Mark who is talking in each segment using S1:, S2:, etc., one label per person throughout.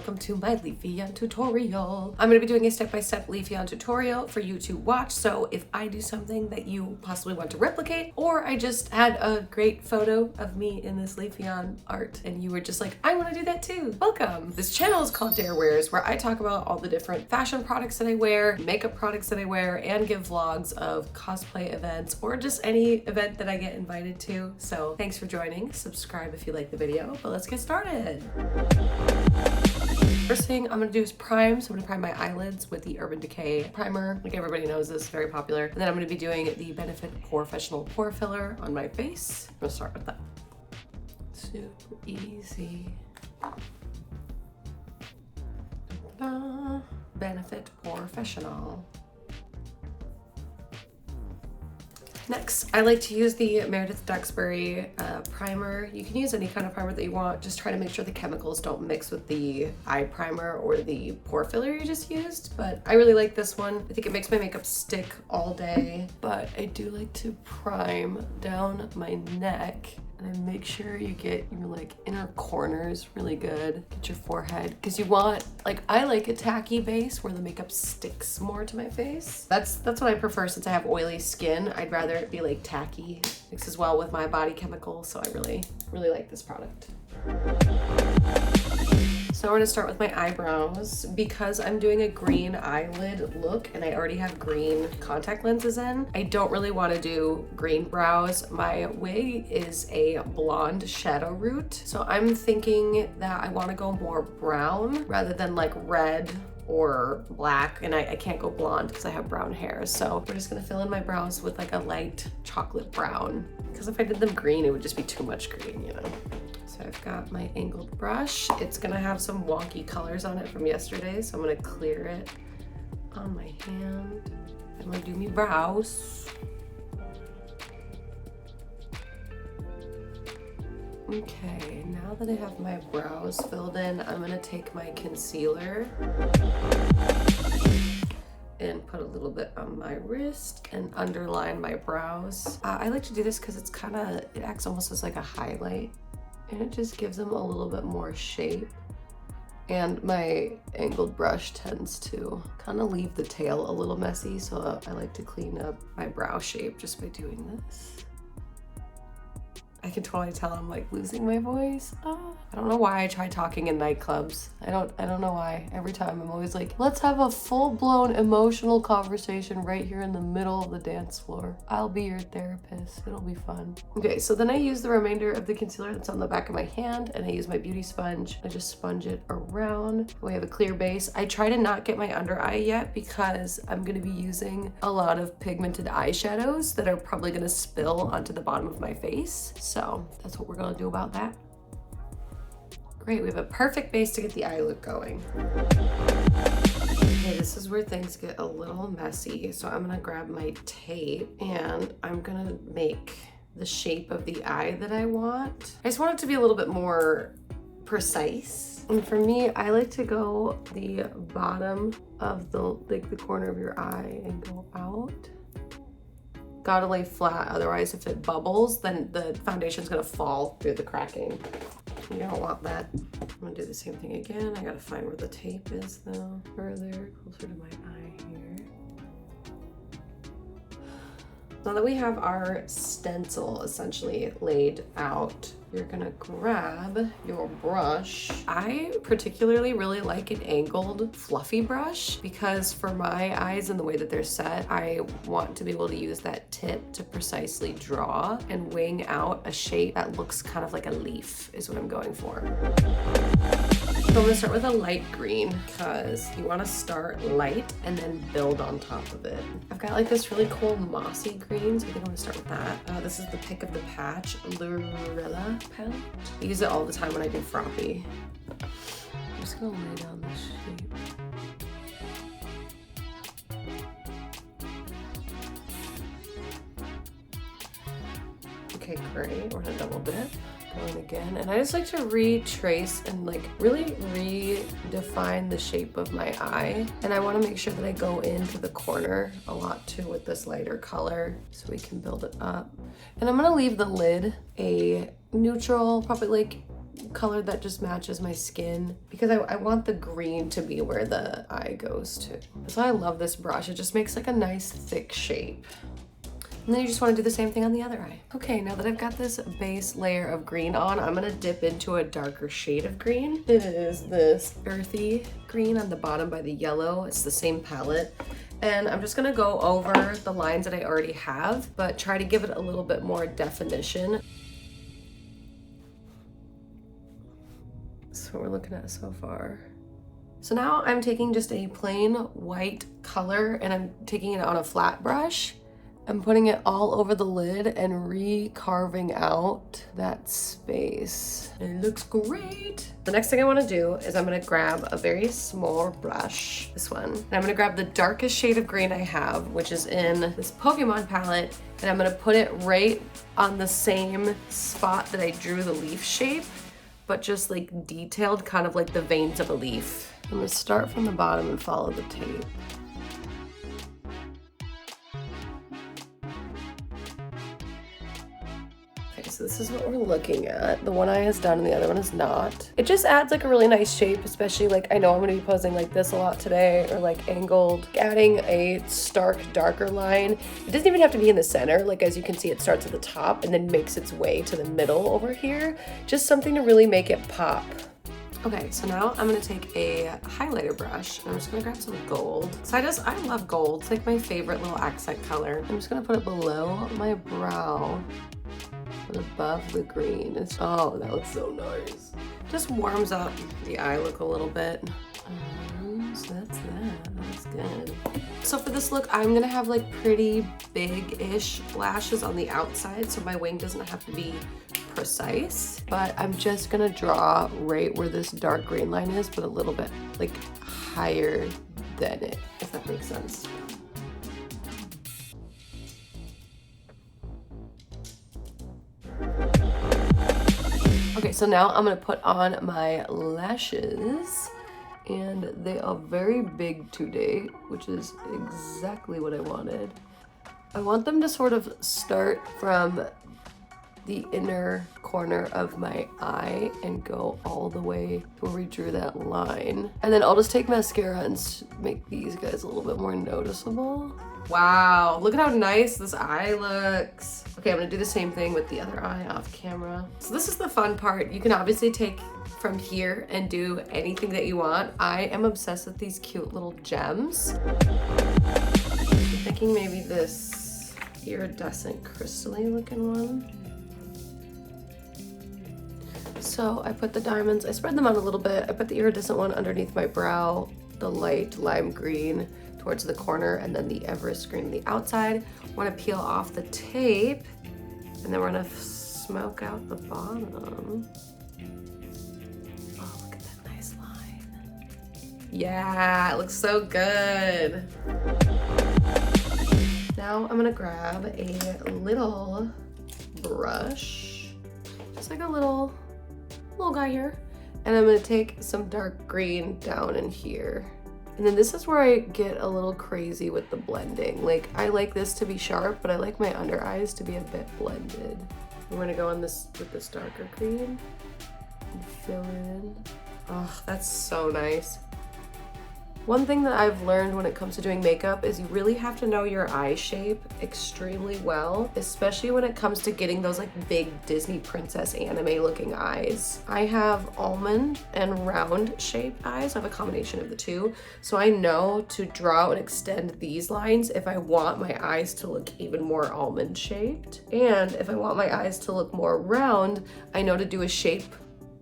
S1: welcome to my Leafeon tutorial. I'm going to be doing a step-by-step Leafeon tutorial for you to watch, so if I do something that you possibly want to replicate, or I just had a great photo of me in this Leafeon art and you were just like, I want to do that too, welcome. This channel is called Dare Wears, where I talk about all the different fashion products that I wear, makeup products that I wear, and give vlogs of cosplay events or just any event that I get invited to. So thanks for joining. Subscribe if you like the video, but let's get started. First thing I'm gonna do is prime. So I'm gonna prime my eyelids with the Urban Decay primer. Like everybody knows this, very popular. And then I'm gonna be doing the Benefit Professional Pore Filler on my face. I'm gonna start with that. Super easy. Ta-da. Benefit Professional. Next, I like to use the Meredith Duxbury primer. You can use any kind of primer that you want. Just try to make sure the chemicals don't mix with the eye primer or the pore filler you just used. But I really like this one. I think it makes my makeup stick all day. But I do like to prime down my neck. And then make sure you get your like inner corners really good. Get your forehead, because you want, like, I like a tacky base where the makeup sticks more to my face. That's what I prefer since I have oily skin. I'd rather it be like tacky. Mixes well with my body chemicals, so I really like this product. So we're gonna start with my eyebrows. Because I'm doing a green eyelid look and I already have green contact lenses in, I don't really wanna do green brows. My wig is a blonde shadow root. So I'm thinking that I wanna go more brown rather than like red or black, and I can't go blonde because I have brown hair. So we're just gonna fill in my brows with like a light chocolate brown, because if I did them green, it would just be too much green, you know? So I've got my angled brush. It's gonna have some wonky colors on it from yesterday, so I'm gonna clear it on my hand. I'm gonna do my brows. Okay, now that I have my brows filled in, I'm gonna take my concealer and put a little bit on my wrist and underline my brows. I like to do this because it acts almost as like a highlight, and it just gives them a little bit more shape. And my angled brush tends to kind of leave the tail a little messy, so I like to clean up my brow shape just by doing this. I can totally tell I'm like losing my voice. I don't know why I try talking in nightclubs. I don't know why. Every time I'm always like, let's have a full-blown emotional conversation right here in the middle of the dance floor. I'll be your therapist. It'll be fun. Okay, so then I use the remainder of the concealer that's on the back of my hand, and I use my beauty sponge. I just sponge it around. We have a clear base. I try to not get my under eye yet because I'm gonna be using a lot of pigmented eyeshadows that are probably gonna spill onto the bottom of my face. So that's what we're gonna do about that. Great, we have a perfect base to get the eye look going. Okay, this is where things get a little messy. So I'm gonna grab my tape and I'm gonna make the shape of the eye that I want. I just want it to be a little bit more precise. And for me, I like to go the bottom of the corner of your eye and go out. Gotta lay flat, otherwise if it bubbles, then the foundation's gonna fall through the cracking. You don't want that. I'm gonna do the same thing again. I gotta find where the tape is though. Further, closer to my eye here. Now that we have our stencil essentially laid out, you're gonna grab your brush. I particularly really like an angled fluffy brush because for my eyes and the way that they're set, I want to be able to use that tip to precisely draw and wing out a shape that looks kind of like a leaf is what I'm going for. So I'm gonna start with a light green because you wanna start light and then build on top of it. I've got like this really cool mossy green, so I think I'm gonna start with that. This is the Pick of the Patch Lurilla palette. I use it all the time when I do froppy. I'm just gonna lay down this shape. Okay, great, we're gonna double dip. Going again, and I just like to retrace and like really redefine the shape of my eye, and I want to make sure that I go into the corner a lot too with this lighter color so we can build it up. And I'm gonna leave the lid a neutral, probably like color that just matches my skin because I want the green to be where the eye goes to. So I love this brush. It just makes like a nice thick shape. And then you just want to do the same thing on the other eye. Okay, now that I've got this base layer of green on, I'm gonna dip into a darker shade of green. It is this earthy green on the bottom by the yellow. It's the same palette. And I'm just gonna go over the lines that I already have, but try to give it a little bit more definition. That's what we're looking at so far. So now I'm taking just a plain white color and I'm taking it on a flat brush. I'm putting it all over the lid and re-carving out that space. It looks great. The next thing I want to do is I'm going to grab a very small brush, this one, and I'm going to grab the darkest shade of green I have, which is in this Pokemon palette, and I'm going to put it right on the same spot that I drew the leaf shape, but just like detailed, kind of like the veins of a leaf. I'm going to start from the bottom and follow the tape. So this is what we're looking at. The one eye is done and the other one is not. It just adds like a really nice shape, especially like I know I'm gonna be posing like this a lot today, or like angled. Adding a stark darker line. It doesn't even have to be in the center. Like as you can see, it starts at the top and then makes its way to the middle over here. Just something to really make it pop. Okay, so now I'm gonna take a highlighter brush and I'm just gonna grab some gold. So I love gold. It's like my favorite little accent color. I'm just gonna put it below my brow. Above the green. Oh, that looks so nice. Just warms up the eye look a little bit. So that's that. That's good. So for this look, I'm gonna have like pretty big-ish lashes on the outside, so my wing doesn't have to be precise. But I'm just gonna draw right where this dark green line is, but a little bit like higher than it, if that makes sense. Okay, so now I'm gonna put on my lashes, and they are very big today, which is exactly what I wanted. I want them to sort of start from the inner corner of my eye and go all the way to where we drew that line. And then I'll just take mascara and make these guys a little bit more noticeable. Wow, look at how nice this eye looks. Okay, I'm gonna do the same thing with the other eye off camera. So this is the fun part. You can obviously take from here and do anything that you want. I am obsessed with these cute little gems. I'm thinking maybe this iridescent crystally looking one. So I put the diamonds, I spread them out a little bit. I put the iridescent one underneath my brow, the light lime green towards the corner, and then the Everest green on the outside. Want to peel off the tape, and then we're gonna smoke out the bottom. Oh, look at that nice line. Yeah, it looks so good. Now I'm gonna grab a little brush, just like a little guy here, and I'm gonna take some dark green down in here. And then this is where I get a little crazy with the blending. Like, I like this to be sharp, but I like my under eyes to be a bit blended. We're gonna go on this with this darker green and fill in. Oh, that's so nice. One thing that I've learned when it comes to doing makeup is you really have to know your eye shape extremely well, especially when it comes to getting those like big Disney princess anime looking eyes. I have almond and round shaped eyes. I have a combination of the two. So I know to draw and extend these lines if I want my eyes to look even more almond shaped. And if I want my eyes to look more round, I know to do a shape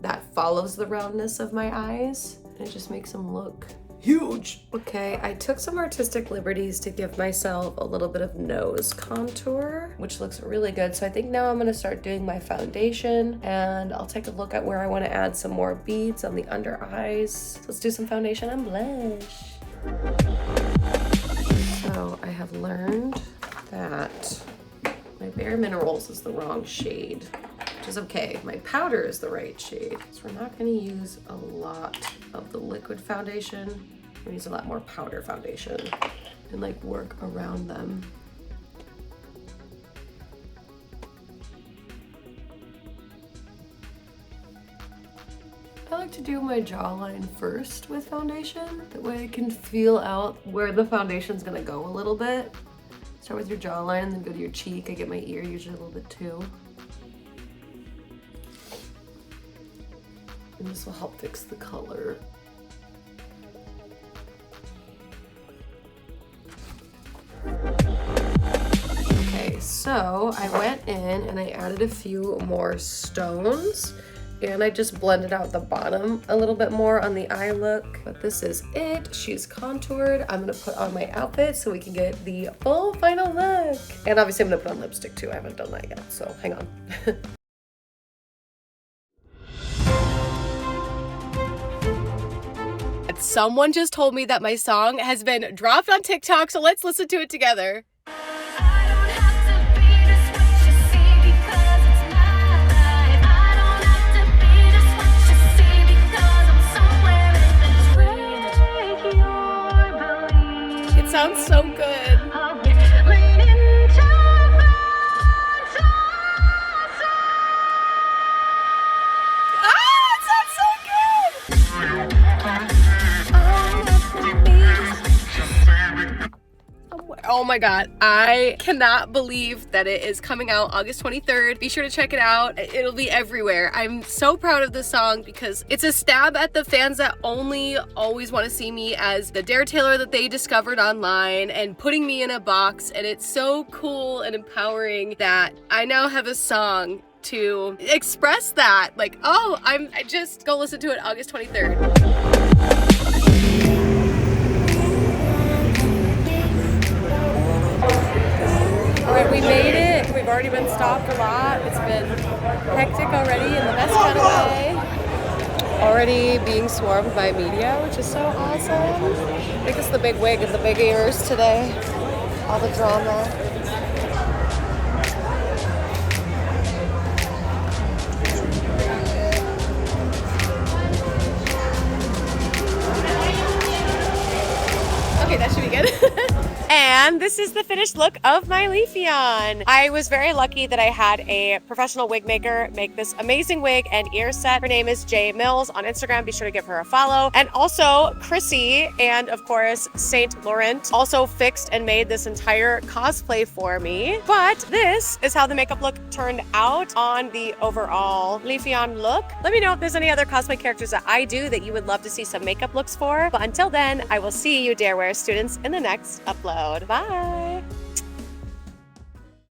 S1: that follows the roundness of my eyes. And it just makes them look huge. Okay, I took some artistic liberties to give myself a little bit of nose contour, which looks really good. So I think now I'm gonna start doing my foundation, and I'll take a look at where I wanna add some more beads on the under eyes. So let's do some foundation and blush. So I have learned that my Bare Minerals is the wrong shade, which is okay. My powder is the right shade. So we're not gonna use a lot of the liquid foundation. We're gonna use a lot more powder foundation and like work around them. like to do my jawline first with foundation. That way I can feel out where the foundation's gonna go a little bit. Start with your jawline and then go to your cheek. I get my ear usually a little bit too. And this will help fix the color. Okay, so I went in and I added a few more stones and I just blended out the bottom a little bit more on the eye look. But this is it. She's contoured. I'm gonna put on my outfit so we can get the full final look. And obviously I'm gonna put on lipstick too. I haven't done that yet, so hang on. Someone just told me that my song has been dropped on TikTok, so let's listen to it together. It sounds so good. Oh my god, I cannot believe that it is coming out August 23rd. Be sure to check it out. It'll be everywhere. I'm so proud of this song because it's a stab at the fans that only always want to see me as the DareTaylor that they discovered online and putting me in a box, and it's so cool and empowering that I now have a song to express that. Like, oh, I just go listen to it August 23rd. Alright, we made it. We've already been stopped a lot. It's been hectic already in the best kind of way. Already being swarmed by media, which is so awesome. I think it's the big wig and the big ears today. All the drama. Okay, that should be good. And this is the finished look of my Leafeon. I was very lucky that I had a professional wig maker make this amazing wig and ear set. Her name is J Mills on Instagram. Be sure to give her a follow. And also Chrissy and of course Saint Laurent also fixed and made this entire cosplay for me. But this is how the makeup look turned out on the overall Leafeon look. Let me know if there's any other cosplay characters that I do that you would love to see some makeup looks for. But until then, I will see you DareWare students in the next upload. Bye!